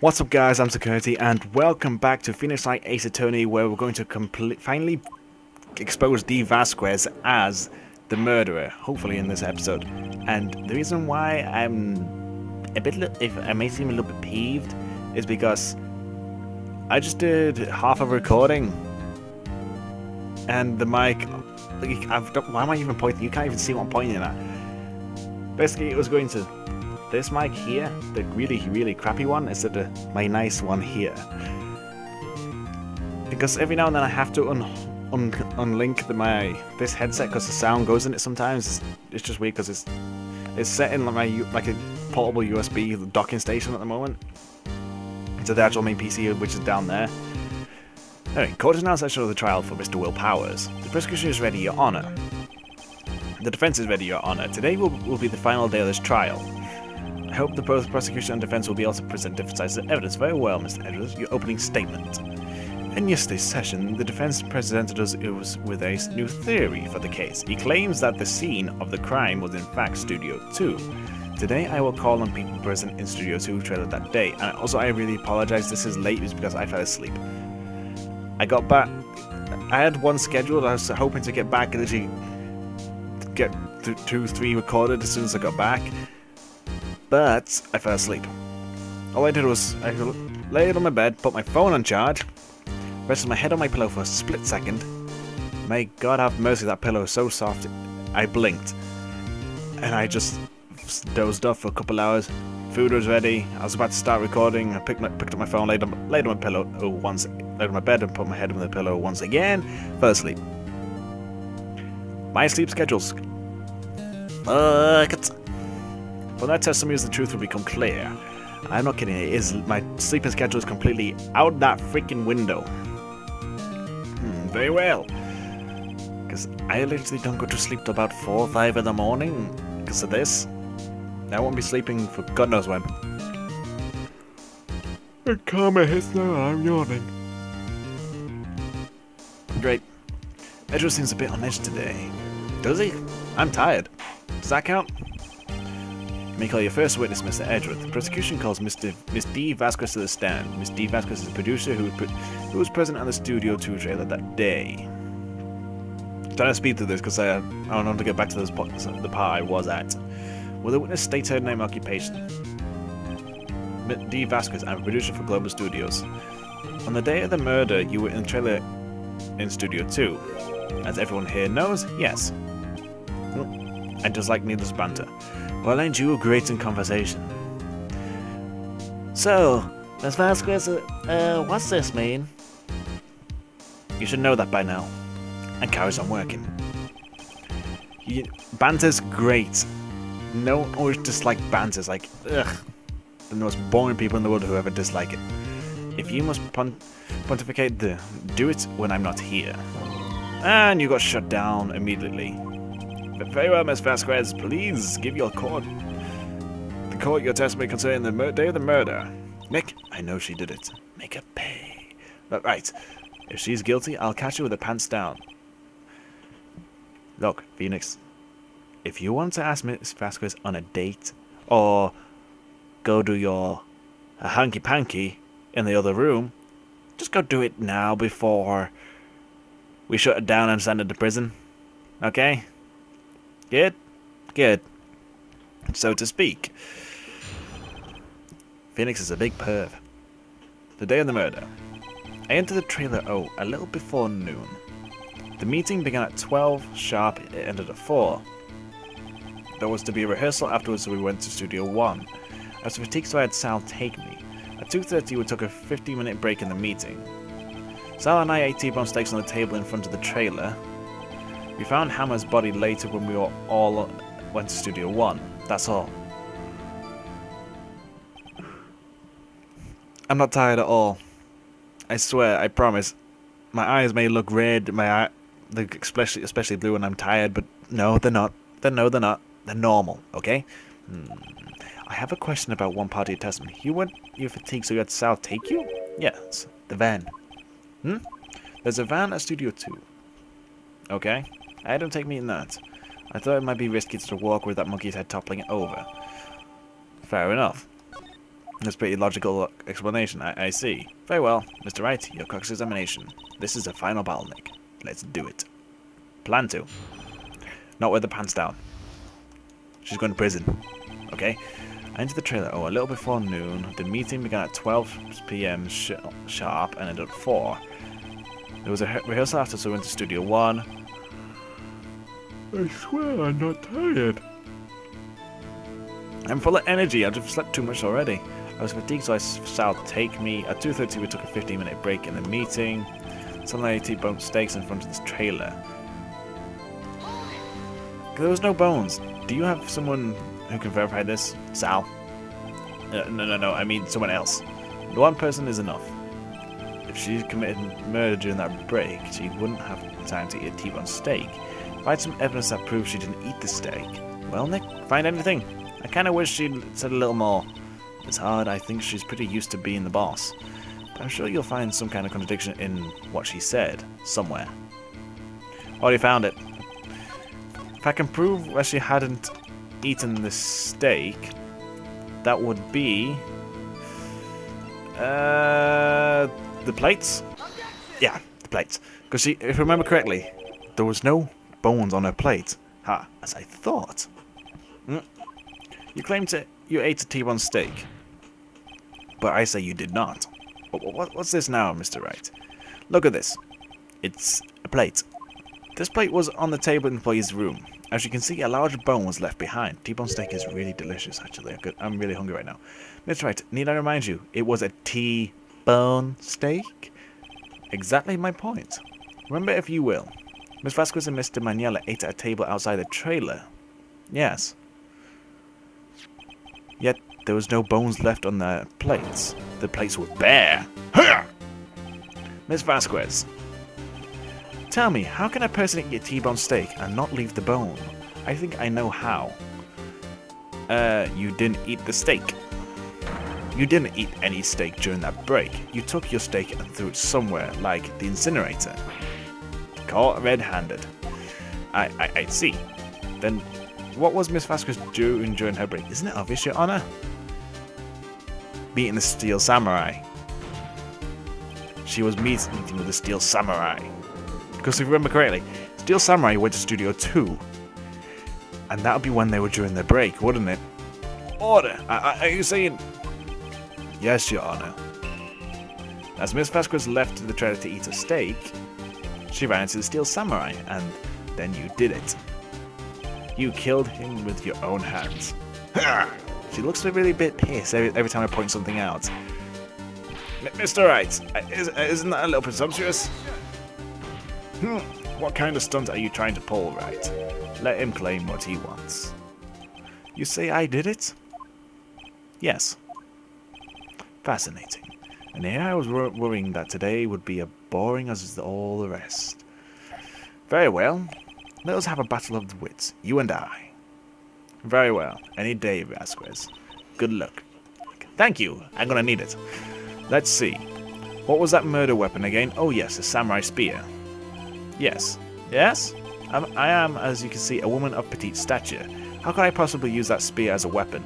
What's up guys, I'm Zackernity and welcome back to Phoenix Wright Ace Attorney, where we're going to finally expose D. Vasquez as the murderer, hopefully in this episode. And the reason why I'm a bit, if I may seem a little bit peeved, is because I just did half a recording and the mic, why am I even pointing? You can't even see what I'm pointing at. Basically it was going to this mic here, the really crappy one, instead of my nice one here. Because every now and then I have to unlink this headset because the sound goes in it sometimes. It's just weird because it's set in like a portable USB docking station at the moment to the actual main PC, which is down there. Anyway, court is now session of the trial for Mr. Will Powers. The prosecution is ready, Your Honor. The defense is ready, Your Honor. Today will be the final day of this trial. I hope the both prosecution and defense will be able to present different sides of evidence. Very well, Mr. Edwards, your opening statement. In yesterday's session, the defense presented us with a new theory for the case. He claims that the scene of the crime was in fact Studio 2. Today I will call on people present in Studio 2 trailer that day. And also I really apologize, this is late, it's because I fell asleep. I got back, I had one scheduled, I was hoping to get back and literally get 2-3 recorded as soon as I got back. But I fell asleep. All I did was I laid on my bed, put my phone on charge, rested my head on my pillow for a split second. May God have mercy, that pillow was so soft, I blinked. And I just dozed off for a couple hours. Food was ready, I was about to start recording, I picked up my phone, laid on my pillow once, laid on my bed and put my head on the pillow once again, fell asleep. My sleep schedule's From that testimony, the truth will become clear. I'm not kidding, it is, my sleeping schedule is completely out that freaking window. Very well. Because I literally don't go to sleep till about 4 or 5 in the morning because of this. I won't be sleeping for God knows when. The karma hits now, I'm yawning. Great. Edward seems a bit on edge today. Does he? I'm tired. Does that count? You may call your first witness, Mr. Edgeworth. The prosecution calls Miss D. Vasquez to the stand. Miss D. Vasquez is the producer who was present on the Studio 2 trailer that day. I'm trying to speed through this because I want to get back to the part I was at. Will the witness state her name and occupation? D. Vasquez, I'm a producer for Global Studios. On the day of the murder, you were in the trailer in Studio 2. As everyone here knows, yes. I just like needless banter. Well, ain't you great in conversation? So, Miss Vasquez, what's this mean? You should know that by now. And carries on working. Banter's great. No one always dislike banter's like, ugh. The most boring people in the world who ever dislike it. If you must pontificate, do it when I'm not here. And you got shut down immediately. Very well, Miss Vasquez, please give your court. The court your testimony concerning the day of the murder. Nick, I know she did it. Make her pay. But right, if she's guilty, I'll catch her with her pants down. Look, Phoenix, if you want to ask Miss Vasquez on a date, or go do your hanky-panky in the other room, just go do it now before we shut it down and send her to prison. Okay? Good? Good. So to speak. Phoenix is a big perv. The day of the murder. I entered the trailer, a little before noon. The meeting began at 12 sharp, it ended at 4. There was to be a rehearsal afterwards, so we went to Studio 1. I was fatigued, so I had Sal take me. At 2:30 we took a 15-minute break in the meeting. Sal and I ate T-bone steaks on the table in front of the trailer. We found Hammer's body later when we all went to Studio 1. That's all. I'm not tired at all. I swear, I promise. My eyes may look red, especially blue when I'm tired, but no, they're not. They're not. They're normal, okay? I have a question about one part of your testimony. You're fatigued, so you had Sal take you? Yes, the van. There's a van at Studio 2. Okay? I don't take me in that. I thought it might be risky to walk with that monkey's head toppling it over. Fair enough. That's a pretty logical explanation, I see. Very well, Mr. Wright, your cross-examination. This is the final bottleneck. Let's do it. Plan to. Not with the pants down. She's going to prison. Okay? I entered the trailer, a little before noon. The meeting began at 12 p.m. sharp and ended at 4. There was a rehearsal after, so we went to Studio 1. I swear I'm not tired. I'm full of energy. I've just slept too much already. I was fatigued, so I shall take me. At 2:30 we took a 15-minute break in the meeting. Suddenly I T-boned steaks in front of this trailer. There was no bones. Do you have someone who can verify this? Sal? No, I mean someone else. One person is enough. If she committed murder during that break, she wouldn't have time to eat a T-bone steak. Find some evidence that proves she didn't eat the steak. Well, Nick, find anything? I kind of wish she'd said a little more. It's hard. I think she's pretty used to being the boss. But I'm sure you'll find some kind of contradiction in what she said, somewhere. Already found it. If I can prove where she hadn't eaten the steak, that would be... the plates? Yeah, the plates. Because if I remember correctly, there was no bones on her plate. Ha, as I thought. You claimed you ate a T-bone steak, but I say you did not. What's this now, Mr. Wright? Look at this. It's a plate. This plate was on the table in the employee's room. As you can see, a large bone was left behind. T-bone steak is really delicious, actually. I'm really hungry right now. Mr. Wright, need I remind you, it was a T-bone steak? Exactly my point. Remember if you will. Miss Vasquez and Mr. Maniela ate at a table outside the trailer. Yes. Yet, there was no bones left on their plates. The plates were bare. Miss Vasquez, tell me, how can a person eat a T-bone steak and not leave the bone? I think I know how. You didn't eat the steak. You didn't eat any steak during that break. You took your steak and threw it somewhere, like the incinerator. Caught red-handed. I see. Then, what was Miss Vasquez doing during her break? Isn't it obvious, Your Honor? Beating the Steel Samurai. She was meeting with the Steel Samurai. Because if you remember correctly, Steel Samurai went to Studio 2. And that would be when they were during their break, wouldn't it? Order! Are you saying... Yes, Your Honor. As Miss Vasquez left the trailer to eat a steak, she ran into the Steel Samurai, and then you did it. You killed him with your own hands. She looks a really bit pissed every time I point something out. Mr. Wright, isn't that a little presumptuous? What kind of stunt are you trying to pull, Wright? Let him claim what he wants. You say I did it? Yes. Fascinating. And here I was worrying that today would be as boring as all the rest. Very well. Let us have a battle of the wits, you and I. Very well. Any day, Vasquez. Good luck. Thank you. I'm gonna need it. Let's see. What was that murder weapon again? Oh yes, a samurai spear. Yes. Yes? I am, as you can see, a woman of petite stature. How could I possibly use that spear as a weapon?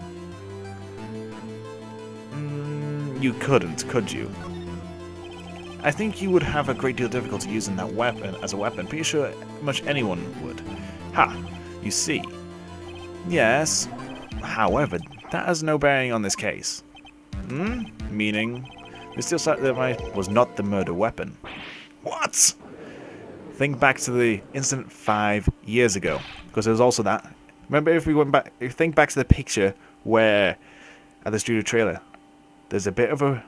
You couldn't, could you? I think you would have a great deal of difficulty using that weapon as a weapon. Pretty sure much anyone would. Ha! You see. Yes. However, that has no bearing on this case. Meaning, the Steel Samurai was not the murder weapon. What? Think back to the incident 5 years ago, because there was also that. Remember, if we went back, if you think back to the picture where at the studio trailer, there's a bit of a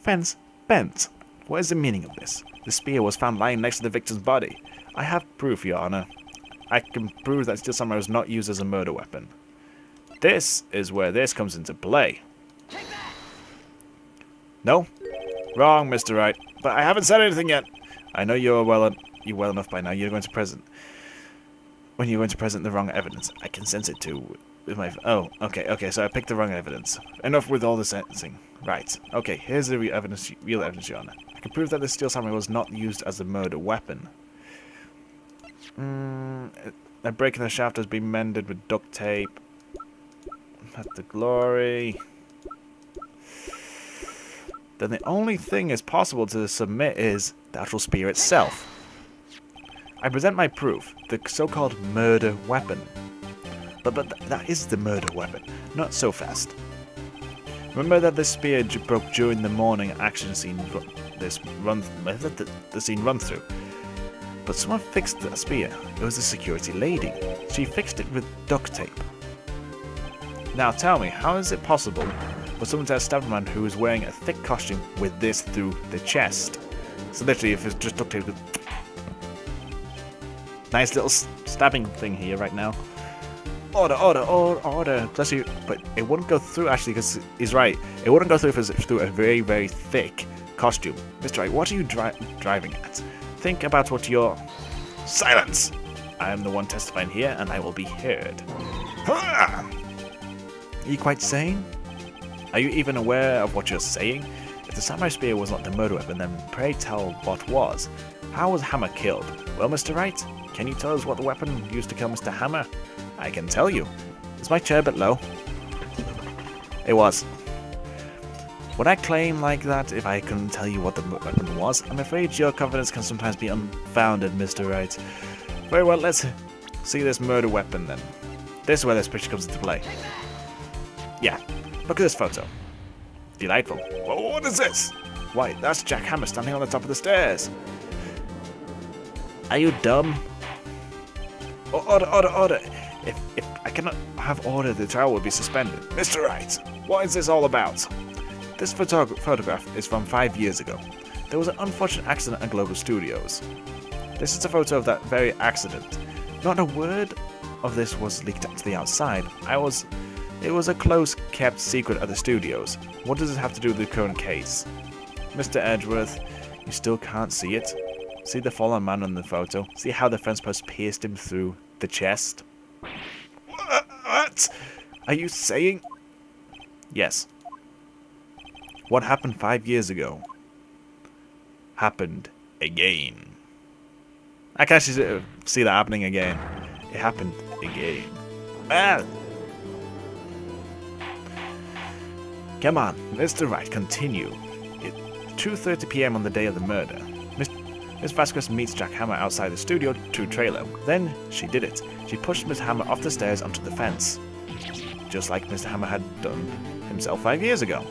fence bent. What is the meaning of this? The spear was found lying next to the victim's body. I have proof, Your Honor. I can prove that Steel Samurai was not used as a murder weapon. This is where this comes into play. No? Wrong, Mr. Wright. But I haven't said anything yet. I know you're well enough by now. You're going to present. When you're going to present the wrong evidence, I can sense it too. With my... Oh, okay, so I picked the wrong evidence. Enough with all the sentencing. Right. Okay, here's the real evidence, Your Honor. I can prove that the Steel Samurai was not used as a murder weapon. A break in the shaft has been mended with duct tape. At the glory. then the only thing is possible to submit is the actual spear itself. I present my proof, the so-called murder weapon. But that is the murder weapon, not so fast. Remember that the spear broke during the morning action scene the scene run through. But someone fixed the spear. It was a security lady. She fixed it with duct tape. Now tell me, how is it possible for someone to have stabbed a man who was wearing a thick costume with this through the chest? So literally, if it's just duct tape with... Nice little stabbing thing here right now. Order, order, order, order. Bless you. But it wouldn't go through, actually, because he's right. It wouldn't go through if it was through a very, very thick costume. Mr. Wright, what are you driving at? Think about what you're... Silence! I am the one testifying here, and I will be heard. Are you quite sane? Are you even aware of what you're saying? If the samurai spear was not the murder weapon, then pray tell what was. How was Hammer killed? Well, Mr. Wright, can you tell us what the weapon used to kill Mr. Hammer? I can tell you. Is my chair a bit low? It was. Would I claim like that if I couldn't tell you what the weapon was? I'm afraid your confidence can sometimes be unfounded, Mr. Wright. Very well, let's see this murder weapon then. This is where this picture comes into play. Yeah, look at this photo. Delightful. Whoa, what is this? Why, that's Jack Hammer standing on the top of the stairs. Are you dumb? Order, order, order. If I cannot have order, the trial will be suspended. Mr. Wright, what is this all about? This photograph is from 5 years ago. There was an unfortunate accident at Global Studios. This is a photo of that very accident. Not a word of this was leaked out to the outside. It was a close-kept secret at the studios. What does it have to do with the current case? Mr. Edgeworth, you still can't see it? See the fallen man on the photo? See how the fence post pierced him through the chest? What? Are you saying? Yes. What happened 5 years ago happened again. I can actually see that happening again. It happened again. Ah! Come on, Mr. Wright, continue. It's 2:30 PM on the day of the murder. Miss Vasquez meets Jack Hammer outside the studio 2 trailer. Then she did it. She pushed Mr. Hammer off the stairs onto the fence. Just like Mr. Hammer had done himself 5 years ago.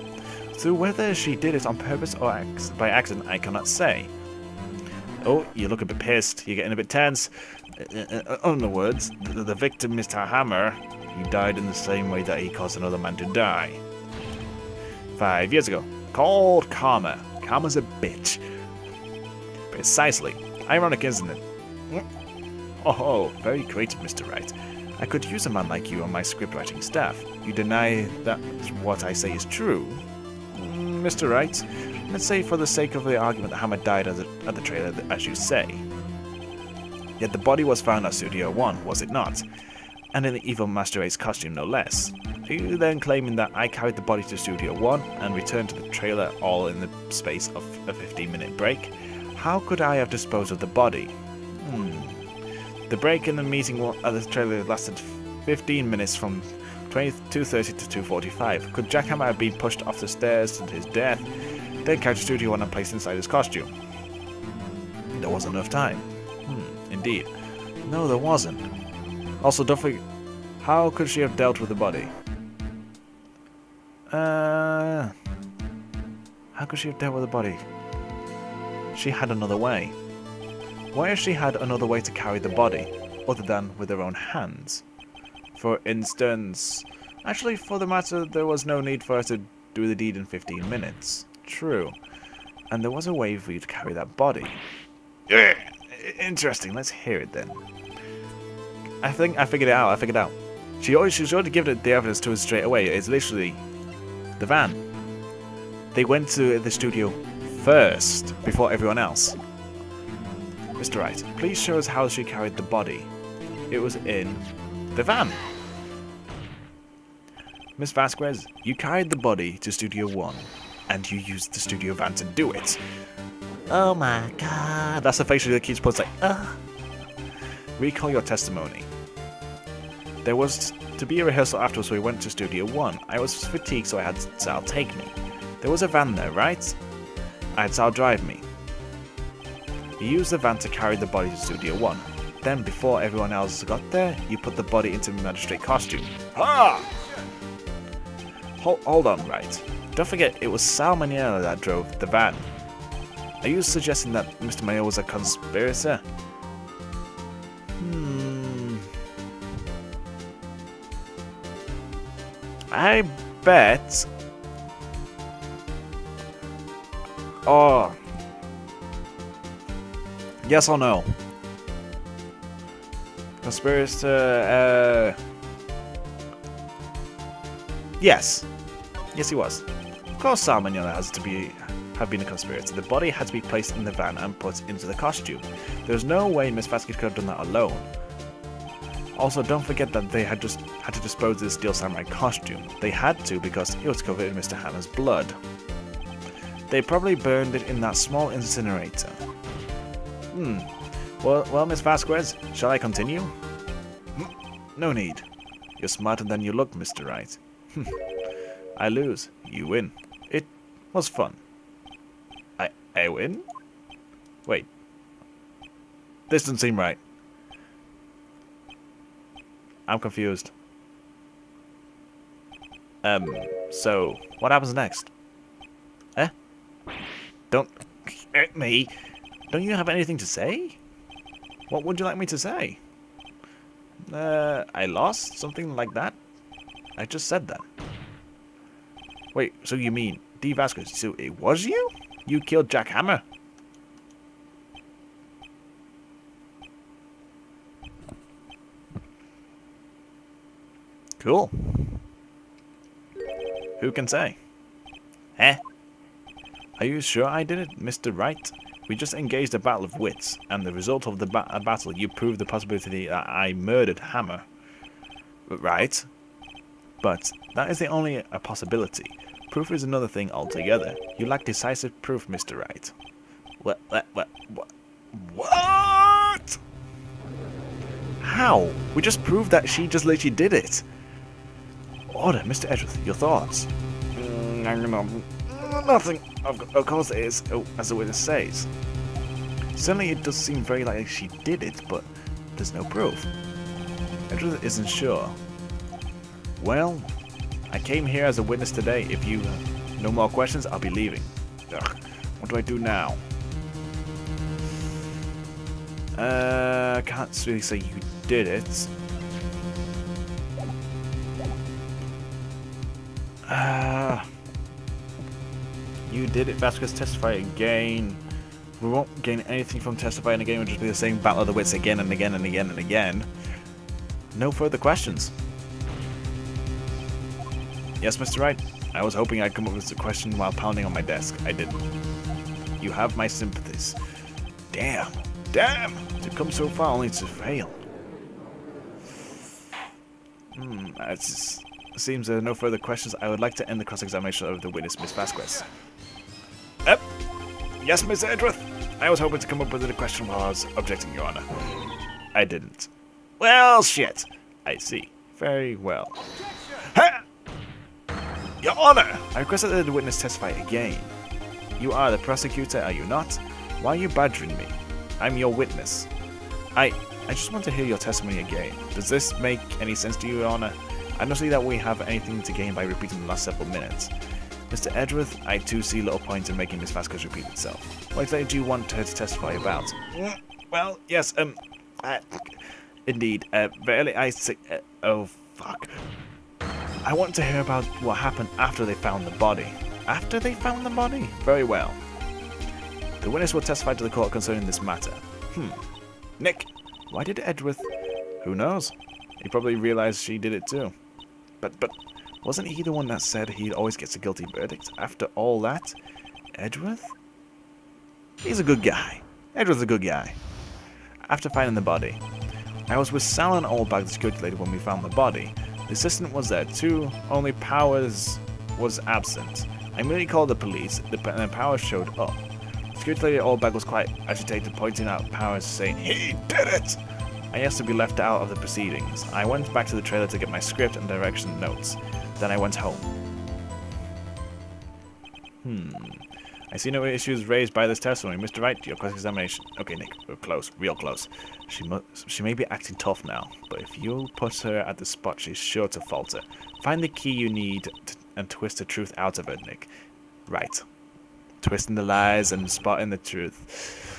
So whether she did it on purpose or by accident, I cannot say. Oh, you look a bit pissed. You're getting a bit tense. In other words, the victim, Mr. Hammer, he died in the same way that he caused another man to die. 5 years ago. Called karma. Karma's a bitch. Precisely. Ironic, isn't it? Oh, very creative, Mr. Wright. I could use a man like you on my scriptwriting staff. You deny that what I say is true? Mr. Wright, let's say for the sake of the argument that Hammer died at the trailer, as you say. Yet the body was found at Studio 1, was it not? And in the Evil Master Race costume, no less. Are you then claiming that I carried the body to Studio 1 and returned to the trailer all in the space of a 15-minute break? How could I have disposed of the body? The break in the meeting at the trailer lasted 15 minutes from 2:30 to 2:45. Could Jack Hammer have been pushed off the stairs to his death, then carried to Studio 1 and placed inside his costume? There wasn't enough time. Indeed. No, there wasn't. Also, don't forget, how could she have dealt with the body? How could she have dealt with the body? She had another way. Why if she had another way to carry the body, other than with her own hands? For instance... Actually, for the matter, there was no need for her to do the deed in 15 minutes. True. And there was a way for you to carry that body. Yeah, interesting, let's hear it then. I think I figured it out, She's already given the evidence to us straight away. It's literally the van. They went to the studio first, before everyone else. Mr. Wright, please show us how she carried the body. It was in the van. Miss Vasquez, you carried the body to Studio 1, and you used the studio van to do it. Oh my god. That's the facial that keeps pulling like, Recall your testimony. There was to be a rehearsal afterwards, so we went to Studio 1. I was fatigued, so I had Sal take me. There was a van there, right? I'd I'll drive me. You used the van to carry the body to Studio 1. Then, before everyone else got there, you put the body into magistrate costume. Ha! Hold on, Wright. Don't forget, it was Sal Maniela that drove the van. Are you suggesting that Mr. Maniela was a conspirator? I bet... Oh... Yes or no? Conspirator, Yes. Yes, he was. Of course Sal Maniela has to have been a conspirator. The body had to be placed in the van and put into the costume. There's no way Miss Vasquez could have done that alone. Also, don't forget that they had to dispose of the Steel Samurai costume. They had to because it was covered in Mr. Hammer's blood. They probably burned it in that small incinerator. Well, Miss Vasquez, shall I continue? No need. You're smarter than you look, Mr. Wright. I lose. You win. It was fun. I win? Wait. This doesn't seem right. I'm confused. So, what happens next? Eh? Don't... me? Don't you have anything to say? What would you like me to say? I lost? Something like that? I just said that. Wait, so you mean... D. Vasquez, so it was you? You killed Jack Hammer? Cool. Who can say? Eh? Are you sure I did it, Mr. Wright? We just engaged a battle of wits, and the result of the battle, you proved the possibility that I murdered Hammer. Right. But that is only a possibility. Proof is another thing altogether. You lack decisive proof, Mr. Wright. What? How? We just proved that she just literally did it. Order, Mr. Edgeworth, your thoughts? Nothing. Of course it is, as the witness says. Certainly it does seem very likely she did it, but there's no proof. Edgeworth isn't sure. Well, I came here as a witness today. If you have no more questions, I'll be leaving. Ugh, what do I do now? Can't really say you did it. You did it, Vasquez. Testify again. We won't gain anything from testifying again. It'll just be the same battle of the wits again and again and again and again. No further questions. Yes, Mr. Wright. I was hoping I'd come up with a question while pounding on my desk. I didn't. You have my sympathies. Damn. Damn! To come so far only to fail. It seems there are no further questions. I would like to end the cross-examination of the witness, Miss Vasquez. Yes, Miss Edgeworth. I was hoping to come up with a question while I was objecting, Your Honor. I didn't. Well, shit. I see. Very well. Ha! Your Honor! I requested that the witness testify again. You are the prosecutor, are you not? Why are you badgering me? I'm your witness. I just want to hear your testimony again. Does this make any sense to you, Your Honor? I don't see that we have anything to gain by repeating the last several minutes. Mr. Edgeworth, I too see little point in making Miss Vasquez repeat itself. What exactly do you want her to testify about? Well, yes, indeed, barely I say, oh, fuck. I want to hear about what happened after they found the body. After they found the body? Very well. The witness will testify to the court concerning this matter. Nick, why did Edgeworth... Who knows? He probably realized she did it too. But wasn't he the one that said he always gets a guilty verdict? After all that? Edgeworth? He's a good guy. Edgeworth's a good guy. After finding the body, I was with Sal and Oldbag, the security lady, when we found the body. The assistant was there too, only Powers was absent. I immediately called the police, and Powers showed up. The security lady at Oldbag was quite agitated, pointing out Powers, saying, "He did it!" I asked to be left out of the proceedings. I went back to the trailer to get my script and direction notes. Then I went home. I see no issues raised by this testimony. Mr. Wright, your cross-examination. Okay, Nick, we're close. Real close. She may be acting tough now, but if you put her at the spot, she's sure to falter. Find the key you need and twist the truth out of her, Nick. Right. Twisting the lies and spotting the truth.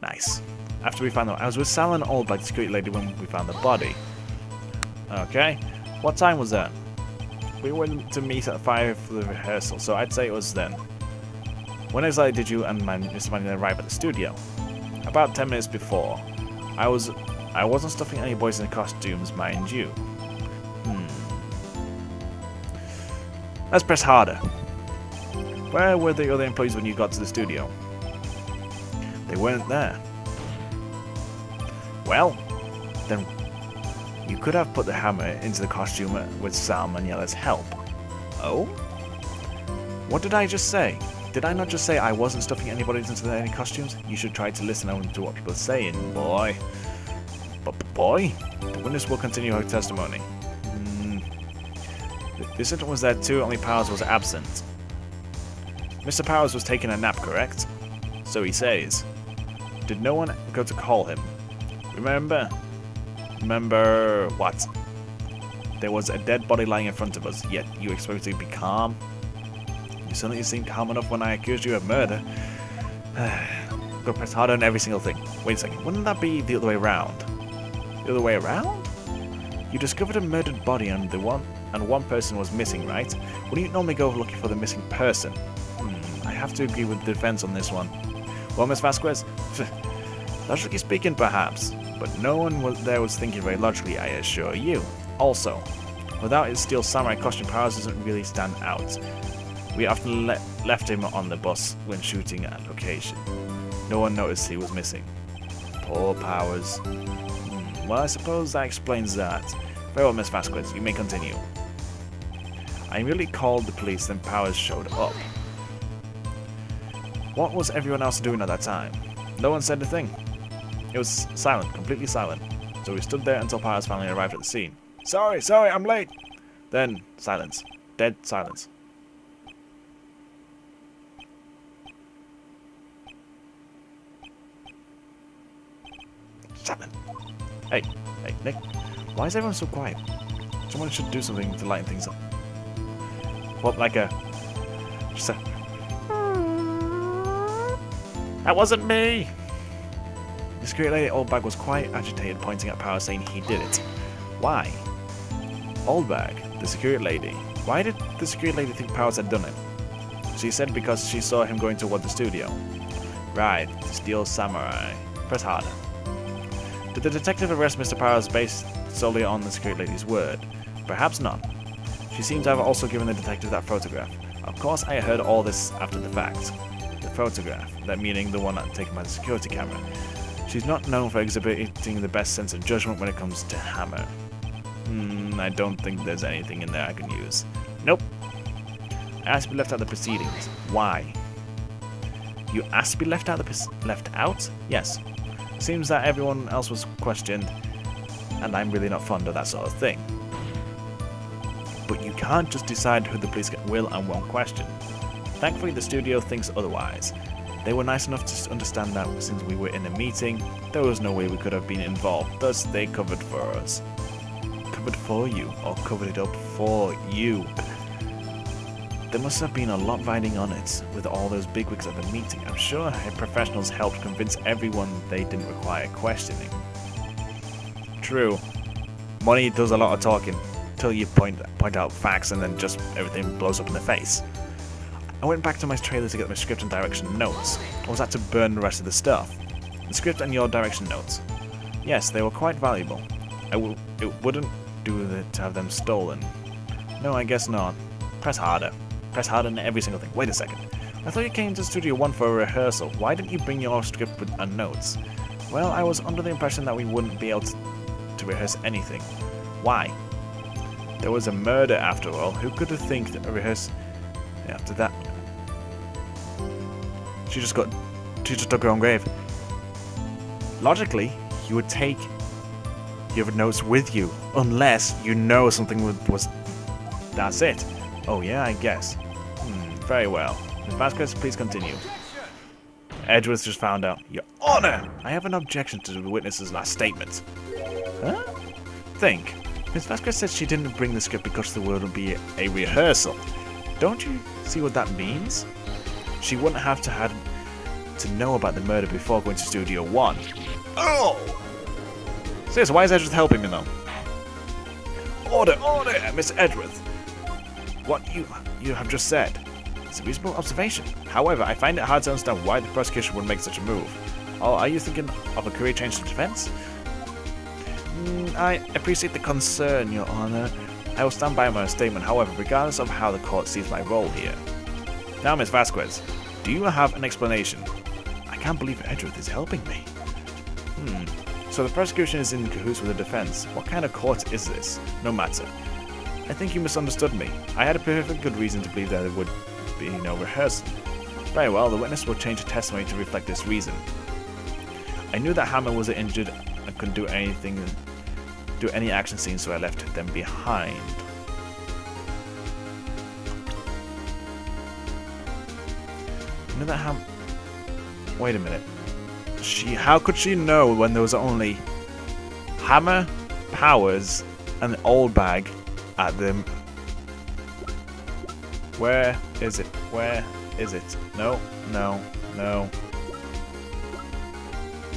Nice. After we found out, I was with Sal and Oldbag, the security lady, when we found the body. Okay. What time was that? We went to meet at 5 for the rehearsal, so I'd say it was then. When exactly did you and Mr. Manning arrive at the studio? About 10 minutes before. I wasn't stuffing any boys in costumes, mind you. Let's press harder. Where were the other employees when you got to the studio? They weren't there. Well, then you could have put the hammer into the costume with Sal Maniela's help. Oh? What did I just say? Did I not just say I wasn't stuffing anybody into any costumes? You should try to listen to what people are saying, boy. But boy, the witness will continue her testimony. The assistant was there too, only Powers was absent. Mr. Powers was taking a nap, correct? So he says. Did no one go to call him? Remember what? There was a dead body lying in front of us, yet you expected to be calm? You suddenly seemed calm enough when I accused you of murder. Go press harder on every single thing. Wait a second, wouldn't that be the other way around? The other way around? You discovered a murdered body and one person was missing, right? Wouldn't you normally go looking for the missing person? I have to agree with the defense on this one. Well, Miss Vasquez, logically speaking, perhaps, but no one was thinking very logically, I assure you. Also, without his steel samurai costume, Powers doesn't really stand out. We often left him on the bus when shooting at location. No one noticed he was missing. Poor Powers. Well, I suppose that explains that. Very well, Miss Vasquez, you may continue. I immediately called the police, then Powers showed up. What was everyone else doing at that time? No one said a thing. It was silent, completely silent. So we stood there until Powers finally arrived at the scene. Sorry, I'm late! Then, silence. Dead silence. Silent. Hey, Nick. Why is everyone so quiet? Someone should do something to lighten things up. What, like a... just a... That wasn't me! The security lady Oldbag was quite agitated, pointing at Powers, saying he did it. Why? Oldbag, the security lady. Why did the security lady think Powers had done it? She said because she saw him going toward the studio. Right, the steel samurai. Press harder. Did the detective arrest Mr. Powers based solely on the security lady's word? Perhaps not. She seems to have also given the detective that photograph. Of course, I heard all this after the fact. The photograph, that meaning the one taken by the security camera. She's not known for exhibiting the best sense of judgment when it comes to hammer. I don't think there's anything in there I can use. Nope. I asked to be left out of the proceedings. Why? You asked to be left out? Yes. Seems that everyone else was questioned, and I'm really not fond of that sort of thing. But you can't just decide who the police will and won't question. Thankfully, the studio thinks otherwise. They were nice enough to understand that since we were in a meeting, there was no way we could have been involved, thus they covered for us. Covered for you, or covered it up for you. There must have been a lot riding on it, with all those bigwigs at the meeting. I'm sure her professionals helped convince everyone they didn't require questioning. True. Money does a lot of talking, till you point out facts and then just everything blows up in the face. I went back to my trailer to get my script and direction notes, or was that to burn the rest of the stuff? The script and your direction notes. Yes, they were quite valuable. It wouldn't do to have them stolen. No, I guess not. Press harder. Press harder on every single thing. Wait a second. I thought you came to Studio 1 for a rehearsal. Why didn't you bring your script and notes? Well, I was under the impression that we wouldn't be able to rehearse anything. Why? There was a murder after all. Who could have think that a rehearse... After that... She just dug her own grave. Logically, you would take your notes with you, unless you know something was... That's it. Oh yeah, I guess. Very well. Ms. Vasquez, please continue. Edgeworth just found out. Your Honor! I have an objection to the witness's last statement. Huh? Think. Ms. Vasquez said she didn't bring the script because the word would be a rehearsal. Don't you see what that means? She wouldn't have to know about the murder before going to Studio 1. Oh! Seriously, why is Edgeworth helping me though? Order! Order! Mr. Edgeworth! What you have just said. It's a reasonable observation. However, I find it hard to understand why the prosecution would make such a move. Oh, are you thinking of a career change to defense? I appreciate the concern, Your Honor. I will stand by my statement, however, regardless of how the court sees my role here. Now, Ms. Vasquez, do you have an explanation? I can't believe Edgeworth is helping me. So the prosecution is in cahoots with the defense. What kind of court is this? No matter. I think you misunderstood me. I had a perfect good reason to believe that there would be no rehearsal. Very well, the witness will change the testimony to reflect this reason. I knew that Hammer was injured and couldn't do any action scenes, so I left them behind. I knew that Wait a minute. How could she know when there was only Hammer, Powers, and the old bag at them? Where is it? Where is it? No, no, no.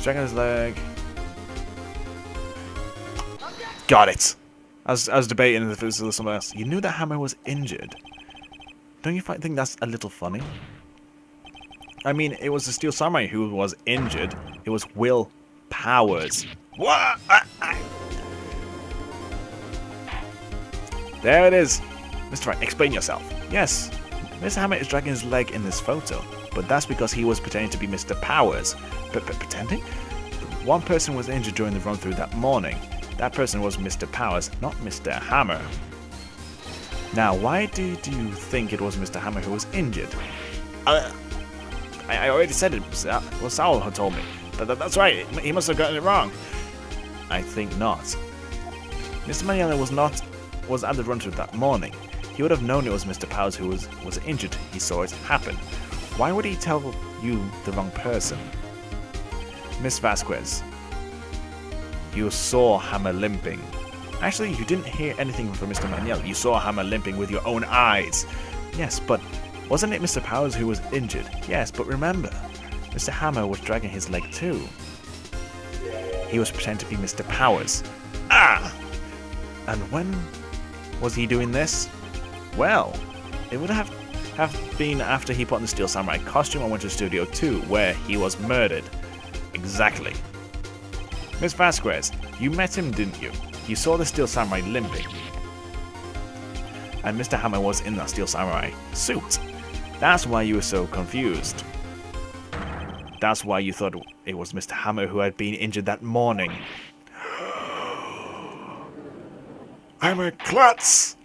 Checking his leg. Got it! I was debating if it was something else. You knew that Hammer was injured. Don't you think that's a little funny? I mean, it was the Steel Samurai who was injured. It was Will Powers. What? There it is. Mr. Wright, explain yourself. Yes, Mr. Hammer is dragging his leg in this photo, but that's because he was pretending to be Mr. Powers. But pretending? One person was injured during the run-through that morning. That person was Mr. Powers, not Mr. Hammer. Now, why did you think it was Mr. Hammer who was injured? I already said it. Well, Saul had told me. That's right. He must have gotten it wrong. I think not. Mr. Maniela was at the run-through that morning. He would have known it was Mr. Powers who was injured. He saw it happen. Why would he tell you the wrong person? Miss Vasquez, you saw Hammer limping. Actually, you didn't hear anything from Mr. Maniela. You saw Hammer limping with your own eyes. Yes, but wasn't it Mr. Powers who was injured? Yes, but remember, Mr. Hammer was dragging his leg too. He was pretending to be Mr. Powers. Ah! And when was he doing this? Well, it would have been after he put on the Steel Samurai costume and went to Studio 2, where he was murdered. Exactly. Miss Vasquez, you met him, didn't you? You saw the Steel Samurai limping. And Mr. Hammer was in that Steel Samurai suit. That's why you were so confused. That's why you thought it was Mr. Hammer who had been injured that morning. I'm a klutz!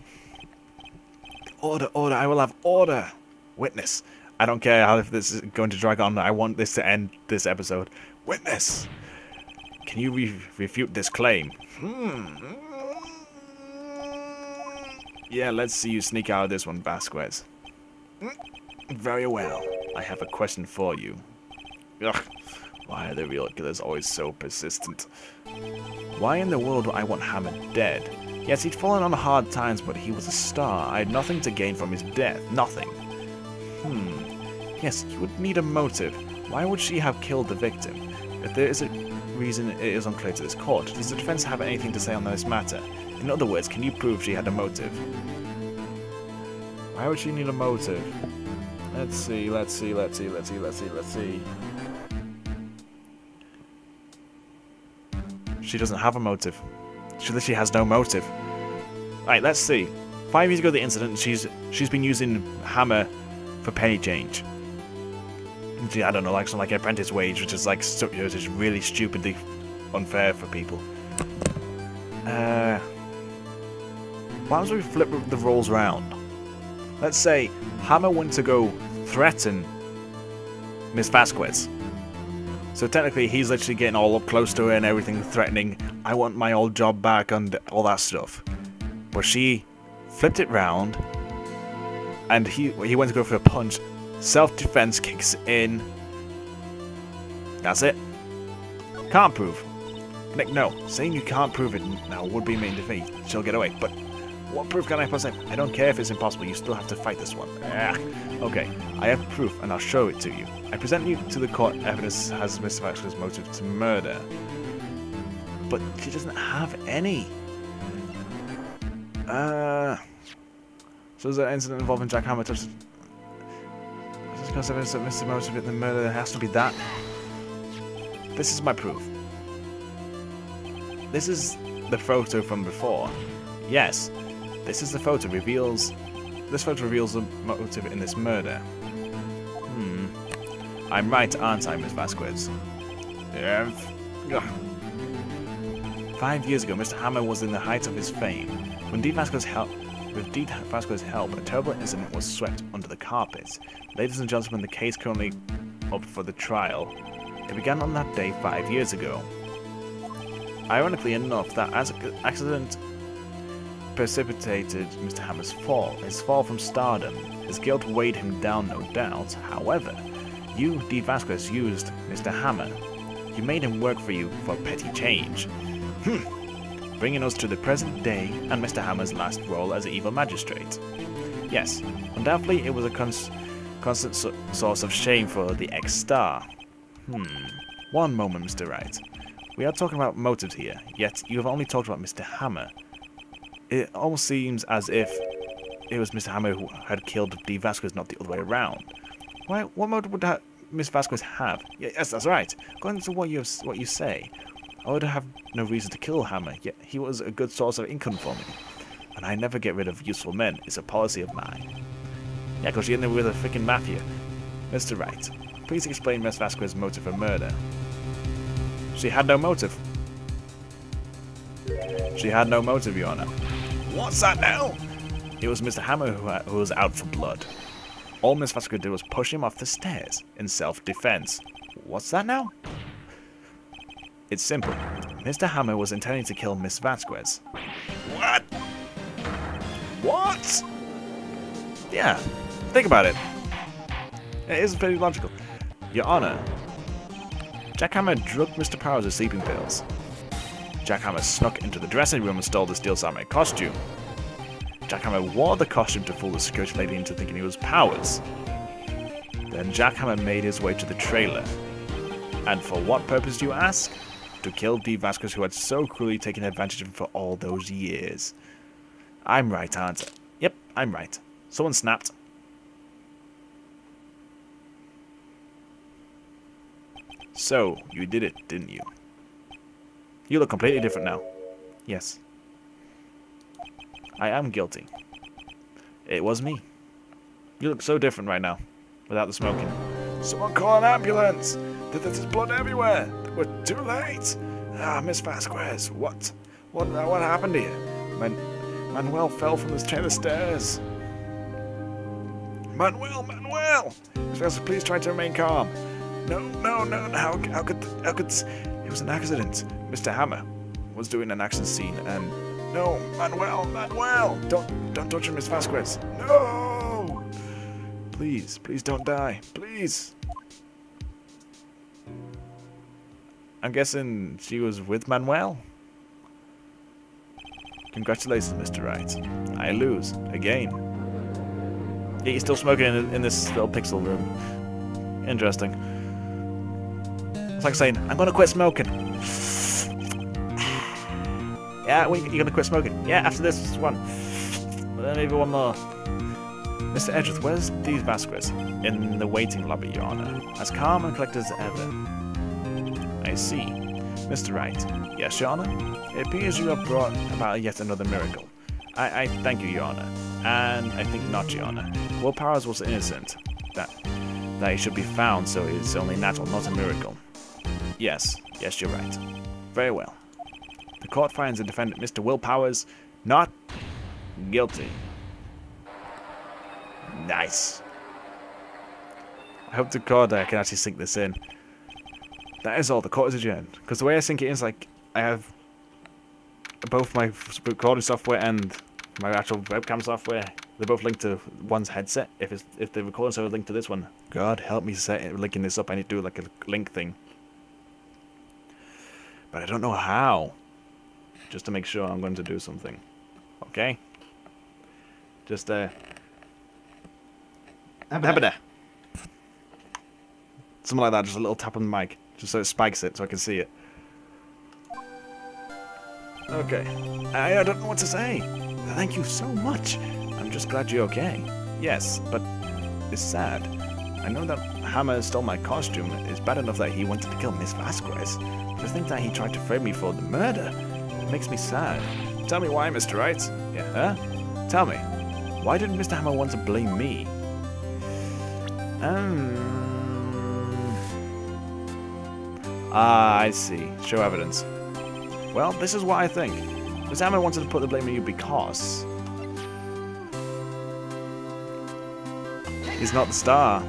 Order, order, I will have order! Witness. I don't care how if this is going to drag on, I want this to end this episode. Witness! Can you refute this claim? Yeah, let's see you sneak out of this one, Vasquez. Very well. I have a question for you. Ugh. Why are the real killers always so persistent? Why in the world would I want Hammer dead? Yes, he'd fallen on hard times, but he was a star. I had nothing to gain from his death. Nothing. Yes, you would need a motive. Why would she have killed the victim? If there is a reason, it is unclear to this court. Does the defense have anything to say on this matter? In other words, can you prove she had a motive? Why would she need a motive? Let's see. She doesn't have a motive. She literally has no motive. Alright, let's see. 5 years ago the incident, she's been using Hammer for penny change. I don't know, like something like apprentice wage, which is like just really stupidly unfair for people. Why don't we flip the roles round? Let's say Hammer went to go threaten Miss Vasquez. So technically he's literally getting all up close to her and everything, threatening, I want my old job back and all that stuff. But she flipped it round and he went to go for a punch. Self-defense kicks in. That's it. Can't prove. Nick, no. Saying you can't prove it now would be mean defeat. She'll get away. But what proof can I present? I don't care if it's impossible. You still have to fight this one. Okay, I have proof, and I'll show it to you. I present you to the court. Evidence has Mr. Vasquez's motive to murder. But she doesn't have any. So is there an incident involving Jack Hammer touched? Because evidence that Mr. Motive in the murder, there has to be that. This is my proof. This is the photo from before. Yes, this is the photo reveals. This photo reveals the motive in this murder. I'm right, aren't I, Miss Vasquez? Yeah. 5 years ago, Mr. Hammer was in the height of his fame. With D. Vasquez's help, a terrible incident was swept under the carpet. Ladies and gentlemen, the case currently up for the trial. It began on that day 5 years ago. Ironically enough, that accident precipitated Mr. Hammer's fall. His fall from stardom. His guilt weighed him down, no doubt. However, you, D. Vasquez, used Mr. Hammer. You made him work for you for petty change. Bringing us to the present day and Mr. Hammer's last role as an evil magistrate. Yes, undoubtedly it was a constant source of shame for the ex-star. One moment, Mr. Wright. We are talking about motives here, yet you have only talked about Mr. Hammer. It almost seems as if it was Mr. Hammer who had killed D. Vasquez, not the other way around. Why? What motive would Miss Vasquez have? Yes, that's right. According to what you say, I would have no reason to kill Hammer, yet he was a good source of income for me. And I never get rid of useful men. It's a policy of mine. Yeah, because you're in there with a freaking mafia. Mr. Wright, please explain Miss Vasquez's motive for murder. She had no motive. She had no motive, Your Honor. What's that now? It was Mr. Hammer who was out for blood. All Miss Vasquez did was push him off the stairs in self-defense. What's that now? It's simple. Mr. Hammer was intending to kill Miss Vasquez. What? What? Yeah, think about it. It is pretty logical. Your Honor, Jack Hammer drugged Mr. Powers with sleeping pills. Jack Hammer snuck into the dressing room and stole the steel samurai costume. Jack Hammer wore the costume to fool the security lady into thinking he was Powers. Then Jack Hammer made his way to the trailer. And for what purpose, do you ask? To kill D. Vasquez, who had so cruelly taken advantage of him for all those years. I'm right, aren't I? Yep, I'm right. Someone snapped. So, you did it, didn't you? You look completely different now. Yes. I am guilty. It was me. You look so different right now, without the smoking. Someone call an ambulance! There's blood everywhere! We're too late! Ah, Miss Vasquez, what happened here? Manuel fell from the trailer stairs. Manuel! Miss Vasquez, please try to remain calm. No, how could it was an accident. Mr. Hammer was doing an action scene and... No, Manuel! Don't touch him, Miss Vasquez. No! Please don't die. Please. I'm guessing she was with Manuel? Congratulations, Mr. Wright. I lose. Again. Yeah, he's still smoking in this little pixel room. Interesting. It's like saying, I'm gonna quit smoking. Yeah, you're gonna quit smoking. Yeah, after this one. Maybe one more. Mr. Edgeworth, where's D. Vasquez? In the waiting lobby, Your Honor. As calm and collected as ever. I see. Mr. Wright. Yes, Your Honor? It appears you have brought about yet another miracle. I thank you, Your Honor. And I think not, Your Honor. Will Powers was innocent. That he should be found, so it's only natural, not a miracle. Yes, you're right. Very well. The court finds the defendant, Mr. Will Powers, not guilty. Nice. I hope to God I can actually sync this in. That is all. The court is adjourned. Because the way I sync it is like I have both my recording software and my actual webcam software They're both linked to one's headset. If the recording server linked to this one, God help me linking this up. I need to do like a link thing. But I don't know how. Just to make sure I'm going to do something. Okay? Just, Something like that, just a little tap on the mic. Just so it spikes it, so I can see it. Okay. I don't know what to say. Thank you so much. I'm just glad you're okay. Yes, but it's sad. I know that Hammer stole my costume. It's bad enough that he wanted to kill Miss Vasquez. To think that he tried to frame me for the murder. It makes me sad. Tell me why, Mr. Wright. Yeah, huh? Tell me. Why did Mr. Hammer want to blame me? I see. Show evidence. Well, this is what I think. Mr. Hammer wanted to put the blame on you because he's not the star.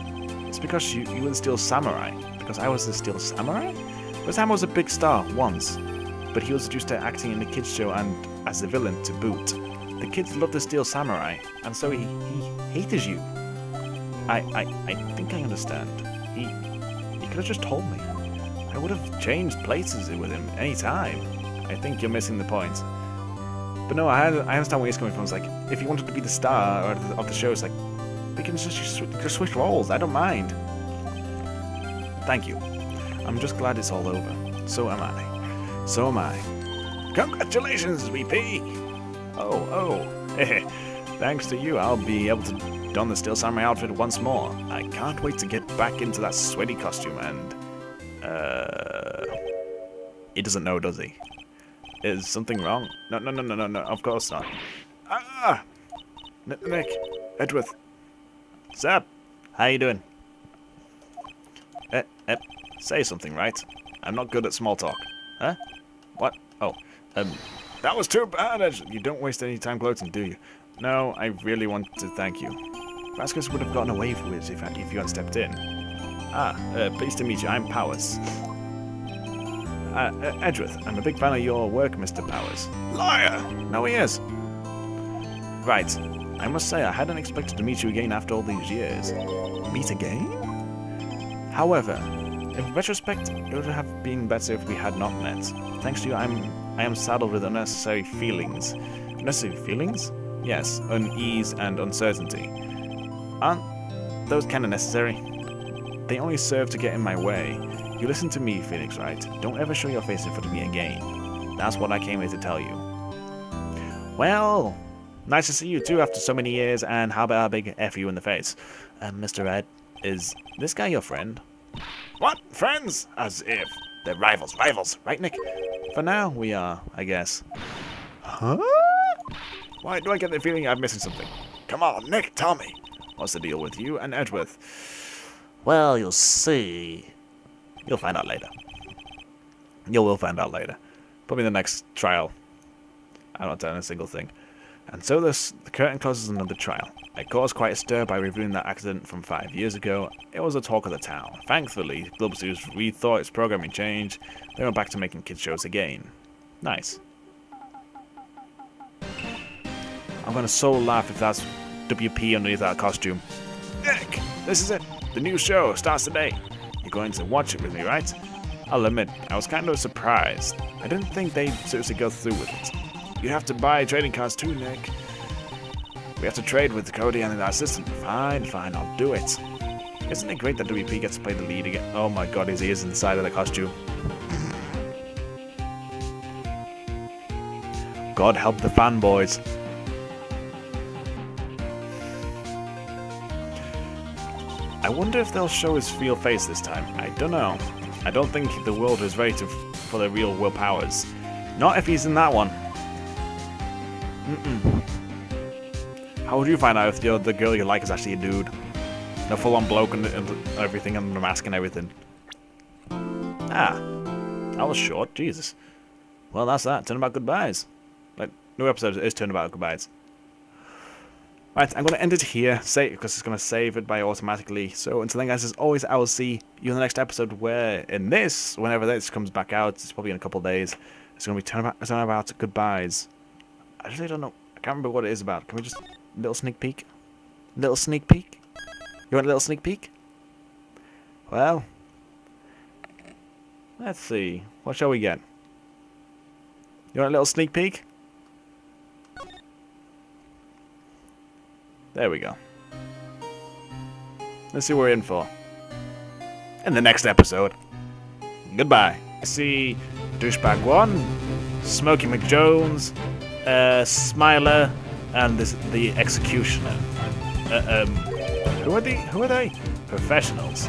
It's because you were the Steel Samurai. Because I was the Steel Samurai? Mr. Hammer was a big star once, but he was used to acting in the kids' show and as the villain to boot. The kids loved the Steel Samurai, and so he hated you. I think I understand. He could have just told me. I would have changed places with him any time. I think you're missing the point. But no, I understand where he's coming from. It's like, if he wanted to be the star of the show, it's like, we can just switch roles. I don't mind. Thank you. I'm just glad it's all over. So am I. So am I. Congratulations, VP! Oh. Thanks to you, I'll be able to don the Steel Samurai outfit once more. I can't wait to get back into that sweaty costume and... He doesn't know, does he? Is something wrong? No, of course not. Ah! Nick, Edgeworth. Zap, how you doing? Say something, right? I'm not good at small talk. Huh? What? Oh, that was too bad. You don't waste any time gloating, do you? No, I really want to thank you. Vasquez would have gotten away with it if you hadn't stepped in. Pleased to meet you. I'm Powers. Edgeworth, I'm a big fan of your work, Mr. Powers. Liar! No, he is. Right. I must say, I hadn't expected to meet you again after all these years. Meet again? However, in retrospect, it would have been better if we had not met. Thanks to you, I am saddled with unnecessary feelings. Unnecessary feelings? Yes, unease and uncertainty. Aren't those kind of necessary? They only serve to get in my way. You listen to me, Phoenix Wright. Don't ever show your face in front of me again. That's what I came here to tell you. Well, nice to see you too after so many years, and how about a big F you in the face? Mr. Ed, is this guy your friend? What? Friends? As if. They're rivals, right, Nick? For now, we are, I guess. Huh? Why do I get the feeling I'm missing something? Come on, Nick, tell me. What's the deal with you and Edgeworth? Well, you'll see. You'll find out later. You will find out later. Probably in the next trial. I'm not telling a single thing. And so the curtain closes another trial. I caused quite a stir by reviewing that accident from 5 years ago. It was the talk of the town. Thankfully, Global Studios rethought its programming change. They went back to making kids shows again. Nice. I'm gonna so laugh if that's WP underneath that costume. Nick, this is it. The new show starts today. You're going to watch it with me, right? I'll admit, I was kind of surprised. I didn't think they'd seriously go through with it. You have to buy trading cards too, Nick. We have to trade with Cody and our assistant. Fine, I'll do it. Isn't it great that WP gets to play the lead again? Oh my god, his ears inside of the costume. God help the fanboys. I wonder if they'll show his real face this time. I don't know. I don't think the world is ready for the real Will Powers. Not if he's in that one. How would you find out if the girl you like is actually a dude? The full-on bloke and everything, and the mask and everything. Ah, that was short. Jesus. Well, that's that. Turnabout goodbyes. Like, new episode is Turnabout goodbyes. Right, I'm going to end it here, because it's going to save it by automatically. So until then, guys, as always, I will see you in the next episode, where whenever this comes back out, it's probably in a couple of days, it's going to be Turnabout goodbyes. I really don't know. I can't remember what it is about. Can we just little sneak peek? Little sneak peek? You want a little sneak peek? Well, let's see. What shall we get? You want a little sneak peek? There we go. Let's see what we're in for. In the next episode. Goodbye. I see Douchebag 1, Smokey McJones, Smiler, and the Executioner. Who are they? Professionals.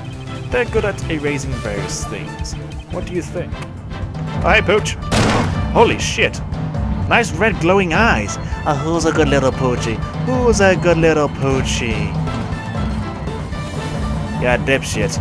They're good at erasing various things. What do you think? Oh, hey, Pooch. Holy shit. Nice red glowing eyes. Oh, who's a good little Poochie? Who's a good little Poochie? Yeah, dipshit.